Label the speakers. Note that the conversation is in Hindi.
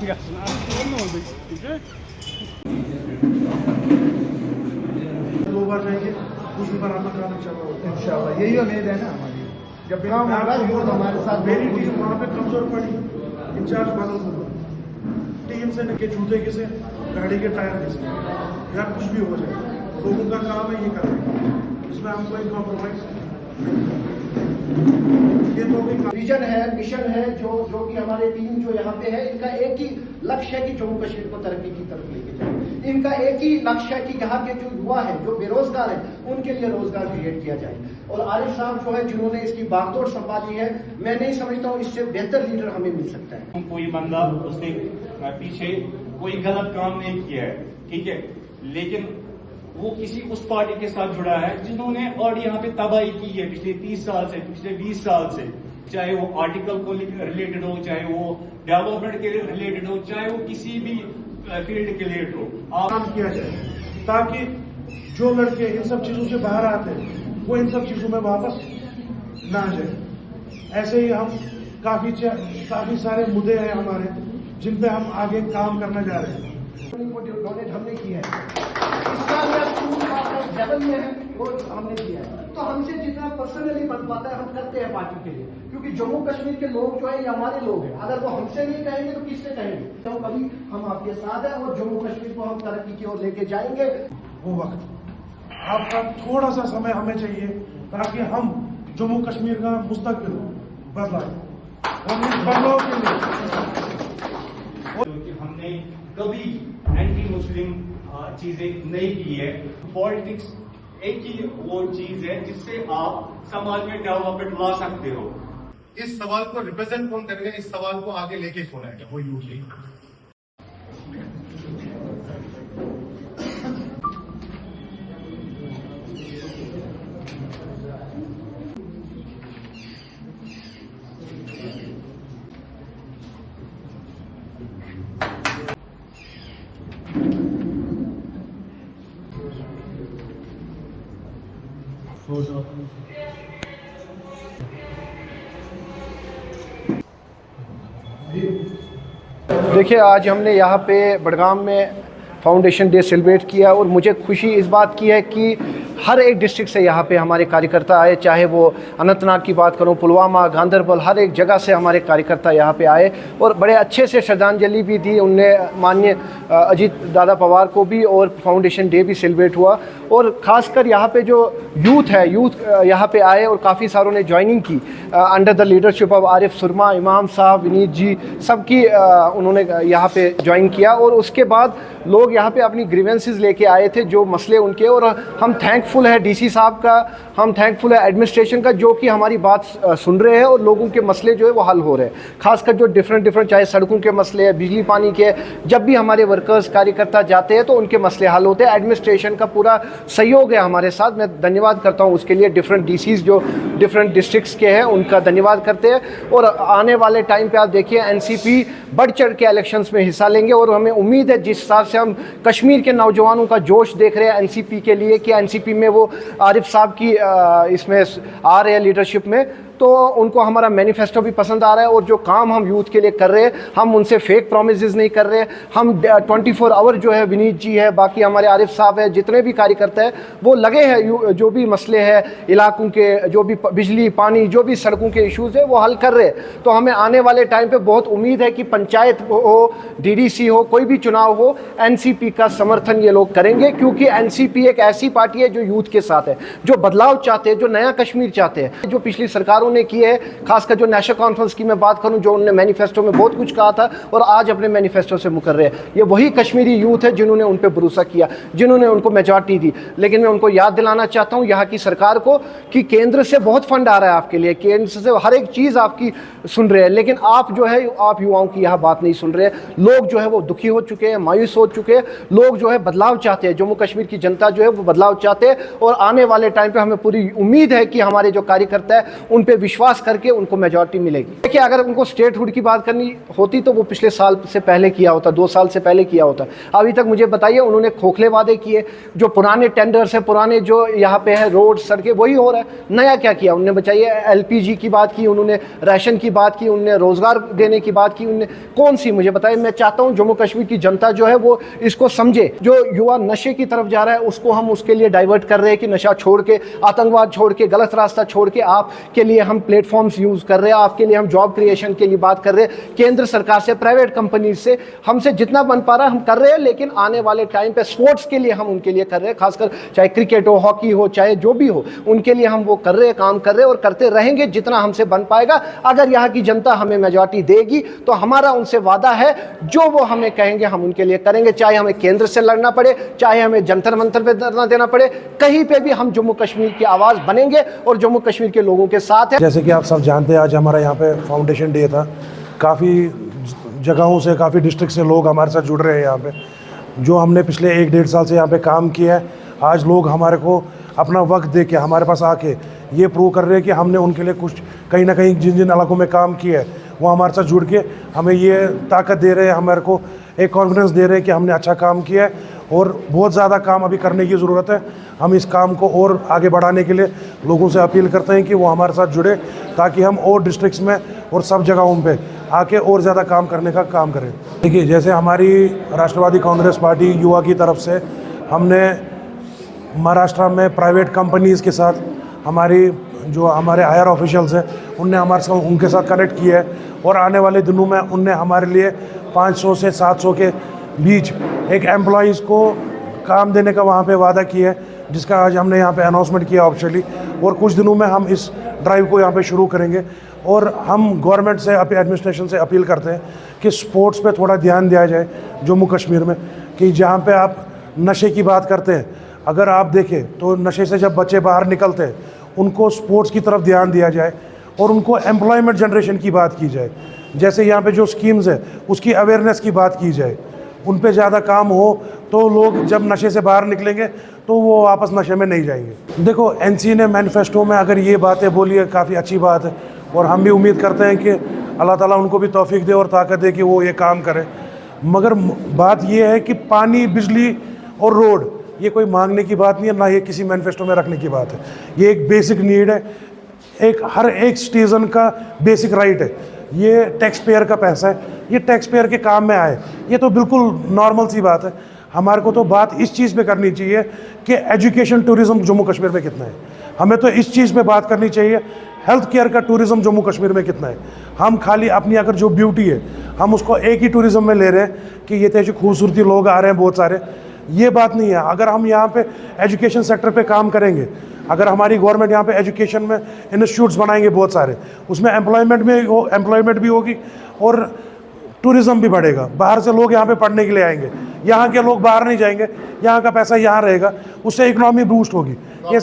Speaker 1: gelsin. Artık onun oldu gibi.
Speaker 2: 2 बार जाएंगे, दूसरी बार आपका काम इंशाल्लाह होगा।
Speaker 3: इंशाल्लाह यही उम्मीद है ना हमारी। जब काम होगा यूथ हमारे साथ।
Speaker 2: मेरी टीम वहाँ पे कमजोर पड़ी, इंचार्ज बदल दूंगा। टीम से निके जूते किसे, गाड़ी के टायर किसे, या कुछ भी हो जाए, लोगों का काम है ये करना, इसमें हम कोई कॉम्प्रोमाइज ये तो
Speaker 3: विजन है, मिशन है जो कि हमारे टीम जो यहाँ पे है, इनका एक ही लक्ष्य है कि जम्मू कश्मीर को तरक्की की तरफ लेके जाए। इनका एक ही लक्ष्य है कि यहाँ के जो युवा है, जो बेरोजगार है, उनके लिए रोजगार क्रिएट किया जाए। और आरिफ साहब जो है, जिन्होंने इसकी बागडोर संभाली है, मैं नहीं समझता हूँ इससे बेहतर लीडर हमें मिल सकता है।
Speaker 4: कोई बंदा उसने पीछे कोई गलत काम नहीं किया है, ठीक है, लेकिन वो किसी उस पार्टी के साथ जुड़ा है जिन्होंने और यहाँ पे तबाही की है पिछले 30 साल से, पिछले 20 साल से, चाहे वो आर्टिकल को रिलेटेड हो, चाहे वो डेवलपमेंट के रिलेटेड हो, चाहे वो किसी भी फील्ड के रिलेटेड हो।
Speaker 2: काम किया जाए ताकि जो लड़के इन सब चीजों से बाहर आते हैं वो इन सब चीजों में वापस ना जाए। ऐसे ही हम काफी सारे मुद्दे हैं हमारे जिन पे हम आगे काम करने जा रहे हैं।
Speaker 3: डोनेट हमने किया है, लेवल में है वो हमने किया है। तो हमसे जितना पर्सनली बन पाता है हम करते हैं पार्टी के लिए, क्योंकि जम्मू कश्मीर के लोग जो है ये हमारे लोग हैं। अगर वो हमसे नहीं कहेंगे तो किससे कहेंगे? तो कभी हम आपके साथ हैं और जम्मू कश्मीर को हम तरक्की की ओर लेके जाएंगे।
Speaker 2: वो वक्त आपका थोड़ा सा समय हमें चाहिए ताकि हम जम्मू कश्मीर का मुस्तकबिल बदलाएं। और इस बदलाव के लिए
Speaker 4: हमने कभी एंटी मुस्लिम चीजें नहीं की है। पॉलिटिक्स एक ही वो चीज है जिससे आप समाज में डेवलपमेंट ला सकते हो।
Speaker 5: इस सवाल को रिप्रेजेंट कौन करेगा, इस सवाल को आगे लेके कौन आएगा, वो यूथ लीग।
Speaker 3: देखिए, आज हमने यहाँ पे बडगाम में फाउंडेशन डे सेलिब्रेट किया और मुझे खुशी इस बात की है कि हर एक डिस्ट्रिक्ट से यहाँ पे हमारे कार्यकर्ता आए, चाहे वो अनंतनाग की बात करूँ, पुलवामा, गांदरबल, हर एक जगह से हमारे कार्यकर्ता यहाँ पे आए और बड़े अच्छे से श्रद्धांजलि भी दी उनने। माननीय अजीत दादा पवार को भी और फाउंडेशन डे भी सेलिब्रेट हुआ। और ख़ासकर यहाँ पे जो यूथ है, यूथ यहाँ पे आए और काफ़ी सारों ने ज्वाइनिंग की under the leadership of Arif Surma, इमाम साहब, विनीत जी, सबकी उन्होंने यहाँ पे ज्वाइन किया। और उसके बाद लोग यहाँ पे अपनी ग्रीवेंसेस लेके आए थे, जो मसले उनके, और हम थैंकफुल है डीसी साहब का, हम थैंकफुल है एडमिनिस्ट्रेशन का, जो कि हमारी बात सुन रहे हैं और लोगों के मसले जो है वो हल हो रहे हैं। खासकर जो डिफरेंट चाहे सड़कों के मसले हैं, बिजली पानी के, जब भी हमारे वर्कर्स कार्यकर्ता जाते हैं तो उनके मसले हल होते हैं। एडमिनिस्ट्रेशन का पूरा सहयोग है हमारे साथ, मैं धन्यवाद करता हूँ उसके लिए। डिफरेंट डीसीज जो डिफरेंट डिस्ट्रिक्ट्स के हैं उनका धन्यवाद करते हैं। और आने वाले टाइम पे आप देखिए एनसीपी बढ़ चढ़ के इलेक्शंस में हिस्सा लेंगे और हमें उम्मीद है जिस हिसाब से हम कश्मीर के नौजवानों का जोश देख रहे हैं एनसीपी के लिए, कि एनसीपी में वो आरिफ साहब की इसमें आ रहे हैं लीडरशिप में, तो उनको हमारा मैनिफेस्टो भी पसंद आ रहा है। और जो काम हम यूथ के लिए कर रहे हैं, हम उनसे फेक प्रोमिसेस नहीं कर रहे हैं। हम 24 आवर जो है, विनीत जी है, बाकी हमारे आरिफ साहब है, जितने भी कार्यकर्ता हैं वो लगे हैं, जो भी मसले हैं इलाकों के, जो भी बिजली पानी, जो भी सड़कों के इश्यूज़ है वो हल कर रहे हैं। तो हमें आने वाले टाइम पे बहुत उम्मीद है कि पंचायत हो, डीडीसी हो, कोई भी चुनाव हो, एनसीपी का समर्थन ये लोग करेंगे, क्योंकि एनसीपी एक ऐसी पार्टी है जो यूथ के साथ है, जो बदलाव चाहते हैं, जो नया कश्मीर चाहते हैं। जो पिछली सरकारों ने किए है, खासकर जो नेशनल कॉन्फ्रेंस की मैं बात करूं, जो उन्होंने मैनिफेस्टो में बहुत कुछ कहा था और आज अपने मैनिफेस्टो से मुकर रहे हैं, ये वही कश्मीरी यूथ है जिन्होंने उन पे भरोसा किया, जिन्होंने उनको मेजॉरिटी दी। लेकिन मैं उनको याद दिलाना चाहता हूं यहाँ की सरकार को कि केंद्र से बहुत फंड आ रहा है आपके लिए, केंद्र से हर एक चीज़ आपकी सुन रहे हैं, लेकिन आप जो है, आप युवाओं की यह बात नहीं सुन रहे। लोग जो है वो दुखी हो चुके हैं, मायूस हो चुके हैं। लोग जो है बदलाव चाहते हैं, जम्मू कश्मीर की जनता जो है वो बदलाव चाहते हैं। और आने वाले टाइम पे हमें पूरी उम्मीद है कि हमारे जो कार्यकर्ता है उन पे विश्वास करके उनको मेजॉरिटी मिलेगी। देखिए, अगर उनको स्टेटहुड की बात करनी होती तो वो पिछले साल से पहले किया होता, 2 साल से पहले किया होता। अभी तक मुझे बताइए, उन्होंने खोखले वादे किए, जो पुराने टेंडर्स है, पुराने जो यहाँ पे है रोड सड़कें, वही हो रहा है। नया क्या किया उन्होंने? बताइए, LPG की बात की उन्होंने, राशन की बात की उन्होंने, रोजगार देने की बात की उन्होंने, कौन सी मुझे बताइए। मैं चाहता हूँ जम्मू कश्मीर की जनता जो है वो इसको समझे। जो युवा नशे की तरफ जा रहा है उसको हम उसके लिए डाइवर्ट कर रहे हैं कि नशा छोड़ के, आतंकवाद छोड़ के, गलत रास्ता छोड़ के आपके लिए हम प्लेटफॉर्म्स यूज कर रहे हैं, आपके लिए हम जॉब क्रिएशन के लिए बात कर रहे हैं। केंद्र सरकार से, प्राइवेट कंपनी से हमसे जितना बन पा रहा है हम कर रहे हैं, लेकिन आने वाले टाइम पे स्पोर्ट्स के लिए हम उनके लिए कर रहे हैं, खासकर चाहे क्रिकेट हो, हॉकी हो, चाहे जो भी हो, उनके लिए हम वो कर रहे हैं, काम कर रहे हैं और करते रहेंगे जितना हमसे बन पाएगा। अगर यहाँ की जनता हमें मेजॉरिटी देगी तो हमारा उनसे वादा है, जो वो हमें कहेंगे हम उनके लिए करेंगे, चाहे हमें केंद्र से लड़ना पड़े, चाहे हमें जंतर मंतर पे धरना देना पड़े, कहीं पे भी हम जम्मू कश्मीर की आवाज़ बनेंगे और जम्मू कश्मीर के लोगों के साथ है।
Speaker 6: जैसे कि आप सब जानते हैं, आज हमारा यहाँ पे फाउंडेशन डे था। काफ़ी जगहों से, काफ़ी डिस्ट्रिक्ट से लोग हमारे साथ जुड़ रहे हैं यहाँ पे। जो हमने पिछले 1-1.5 साल से यहाँ पे काम किया है, आज लोग हमारे को अपना वक्त दे के हमारे पास आके ये प्रूव कर रहे हैं कि हमने उनके लिए कुछ कहीं ना कहीं जिन जिन इलाकों में काम किया है वो हमारे साथ जुड़ के हमें ये ताकत दे रहे हैं, हमारे को एक कॉन्फिडेंस दे रहे हैं कि हमने अच्छा काम किया है और बहुत ज़्यादा काम अभी करने की ज़रूरत है। हम इस काम को और आगे बढ़ाने के लिए लोगों से अपील करते हैं कि वो हमारे साथ जुड़े, ताकि हम और डिस्ट्रिक्ट्स में और सब जगहों पे आके और ज़्यादा काम करने का काम करें। देखिए, जैसे हमारी राष्ट्रवादी कांग्रेस पार्टी युवा की तरफ से हमने महाराष्ट्र में प्राइवेट कंपनीज़ के साथ, हमारे हायर ऑफिशियल्स हैं उनने हमारे साथ, उनके साथ कनेक्ट किया है और आने वाले दिनों में उनने हमारे लिए 500 से 700 के बीच एक एम्प्लॉइज़ को काम देने का वहाँ पे वादा किया है, जिसका आज हमने यहाँ पे अनाउंसमेंट किया ऑफिशियली। और कुछ दिनों में हम इस ड्राइव को यहाँ पे शुरू करेंगे और हम गवर्नमेंट से, एडमिनिस्ट्रेशन से अपील करते हैं कि स्पोर्ट्स पे थोड़ा ध्यान दिया जाए जम्मू कश्मीर में। कि जहाँ पे आप नशे की बात करते हैं, अगर आप देखें तो नशे से जब बच्चे बाहर निकलते हैं उनको स्पोर्ट्स की तरफ ध्यान दिया जाए और उनको एम्प्लॉयमेंट जनरेशन की बात की जाए। जैसे यहाँ पे जो स्कीम्स है उसकी अवेयरनेस की बात की जाए, उन पे ज़्यादा काम हो तो लोग जब नशे से बाहर निकलेंगे तो वो वापस नशे में नहीं जाएंगे। देखो, NC ने मैनिफेस्टो में अगर ये बातें बोली है, काफ़ी अच्छी बात है और हम भी उम्मीद करते हैं कि अल्लाह ताला उनको भी तौफीक दे और ताकत दे कि वो ये काम करें। मगर बात ये है कि पानी, बिजली और रोड ये कोई मांगने की बात नहीं है, ना ये किसी मैनिफेस्टो में रखने की बात है। ये एक बेसिक नीड है, हर एक सिटीज़न का बेसिक राइट है। ये टैक्स पेयर का पैसा है, ये टैक्स पेयर के काम में आए, ये तो बिल्कुल नॉर्मल सी बात है। हमारे को तो बात इस चीज़ पे करनी चाहिए कि एजुकेशन टूरिज़्म जम्मू कश्मीर में कितना है। हमें तो इस चीज़ पे बात करनी चाहिए, हेल्थ केयर का टूरिज़्म जम्मू कश्मीर में कितना है। हम खाली अपनी अगर जो ब्यूटी है हम उसको एक ही टूरिज़्म में ले रहे हैं कि ये तेज खूबसूरती लोग आ रहे हैं बहुत सारे, ये बात नहीं है। अगर हम यहाँ पे एजुकेशन सेक्टर पे काम करेंगे, अगर हमारी गवर्नमेंट यहाँ पे एजुकेशन में इंस्टीट्यूट्स बनाएंगे बहुत सारे, उसमें एम्प्लॉयमेंट भी होगी और टूरिज़्म भी बढ़ेगा। बाहर से लोग यहाँ पे पढ़ने के लिए आएंगे, यहाँ के लोग बाहर नहीं जाएंगे, यहाँ का पैसा यहाँ रहेगा, उससे इकनॉमी बूस्ट होगी। ये